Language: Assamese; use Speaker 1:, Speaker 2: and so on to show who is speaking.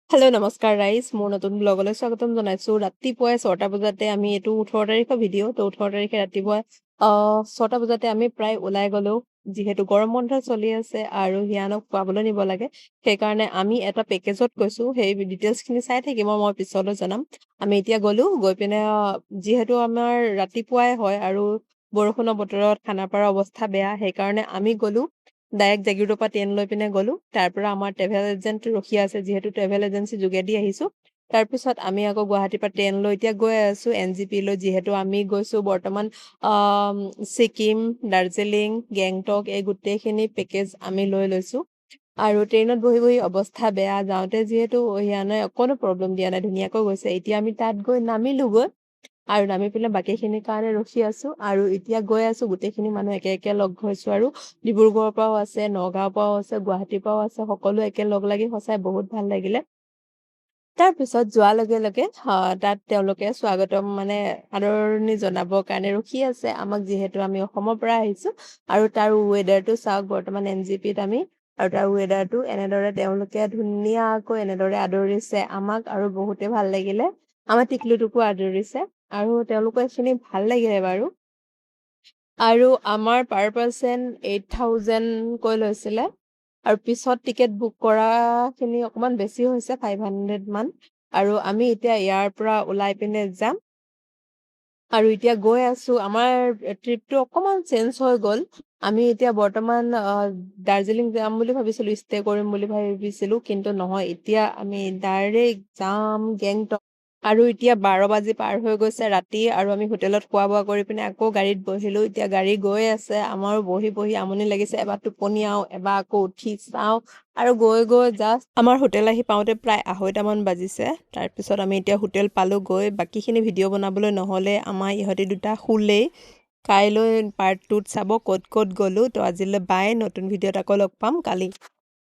Speaker 1: হেল্ল' নমস্কাৰ ৰাইজ মোৰ নতুন ব্লগলৈ স্বাগতম জনাইছোঁ ৰাতিপুৱাই 6টা বজাতে আমি এইটো 18 তাৰিখৰ ভিডিঅ' তো 18 তাৰিখে ৰাতিপুৱাই 6টা বজাতে আমি প্ৰায় ওলাই গ'লো যিহেতু গৰম বন্ধ চলি আছে আৰু হিয়ানক খুৱাবলৈ নিব লাগে সেইকাৰণে আমি এটা পেকেজত গৈছোঁ সেই ডিটেইলছখিনি চাই থাকিম মই পিছলৈ জনাম আমি এতিয়া গ'লো গৈ পিনে যিহেতু আমাৰ ৰাতিপুৱাই হয় আৰু বৰষুণৰ বতৰত খানাপাৰাৰ অৱস্থা বেয়া সেইকাৰণে আমি গ'লো ডাইৰেক্ট জাগিৰোডৰ পৰা ট্ৰেইন লৈ পিনে গ'লো তাৰ পৰা আমাৰ ট্ৰেভেল এজেণ্ট ৰখি আছে যিহেতু ট্ৰেভেল এজেঞ্চি যোগেদি আহিছোঁ তাৰপিছত আমি আকৌ গুৱাহাটীৰ পৰা ট্ৰেইন লৈ এতিয়া গৈ আছোঁ NGP লৈ যিহেতু আমি গৈছোঁ বৰ্তমান ছিকিম দাৰ্জিলিং গেংটক এই গোটেইখিনি পেকেজ আমি লৈ লৈছোঁ আৰু ট্ৰেইনত বহি বহি অৱস্থা বেয়া যাওঁতে যিহেতু হিয়ানে অকণো প্ৰব্লেম দিয়া নাই ধুনীয়াকৈ গৈছে এতিয়া আমি তাত গৈ নামিলোগৈ আৰু নামি পেলাই বাকীখিনিৰ কাৰণে ৰখি আছোঁ আৰু এতিয়া গৈ আছোঁ গোটেইখিনি মানুহ একে একে লগ হৈছোঁ আৰু ডিব্ৰুগড়ৰ পৰাও আছে নগাঁৱৰ পৰাও আছে গুৱাহাটীৰ পৰাও আছে সকলো একে লগ লাগি সঁচাই বহুত ভাল লাগিলে তাৰপিছত যোৱাৰ লগে লগে তাত তেওঁলোকে স্বাগতম মানে আদৰণি জনাবৰ কাৰণে ৰখি আছে আমাক যিহেতু আমি অসমৰ পৰা আহিছোঁ আৰু তাৰ ৱেডাৰটো চাওক বৰ্তমান NGPত আমি আৰু তাৰ ৱেডাৰটো এনেদৰে তেওঁলোকে ধুনীয়াকৈ এনেদৰে আদৰিছে আমাক আৰু বহুতে ভাল লাগিলে আমাৰ টিকলুটোকো আদৰিছে আৰু তেওঁলোকৰ এইখিনি ভাল লাগিলে বাৰু আৰু আমাৰ পাৰ পাৰ্চন 8,000 কৈ লৈছিলে আৰু পিছত টিকেট বুক কৰাখিনি অকণমান বেছি হৈছে 500 মান আৰু আমি এতিয়া ইয়াৰ পৰা ওলাই পিনে যাম আৰু এতিয়া গৈ আছোঁ আমাৰ ট্ৰিপটো অকণমান চেঞ্জ হৈ গ'ল আমি এতিয়া বৰ্তমান দাৰ্জিলিং যাম বুলি ভাবিছিলোঁ ষ্টে কৰিম বুলি ভাবিছিলোঁ কিন্তু নহয় এতিয়া আমি ডাইৰেক্ট যাম গেংটক আৰু এতিয়া 12 বাজি পাৰ হৈ গৈছে ৰাতি আৰু আমি হোটেলত খোৱা বোৱা কৰি পিনে আকৌ গাড়ীত বহিলোঁ এতিয়া গাড়ী গৈ আছে আমাৰো বহি বহি আমনি লাগিছে এবাৰ টোপনিয়াও এবাৰ আকৌ উঠি চাওঁ আৰু গৈ গৈ জাষ্ট আমাৰ হোটেল আহি পাওঁতে প্ৰায় 2:30মান বাজিছে তাৰপিছত আমি এতিয়া হোটেল পালোঁ গৈ বাকীখিনি ভিডিঅ' বনাবলৈ নহ'লে আমাৰ ইহঁতি দুটা শুলেই কাইলৈ পাৰ্ট 2ত চাব ক'ত ক'ত গ'লোঁ তো আজিলৈ বাই নতুন ভিডিঅ'ত আকৌ লগ পাম কালি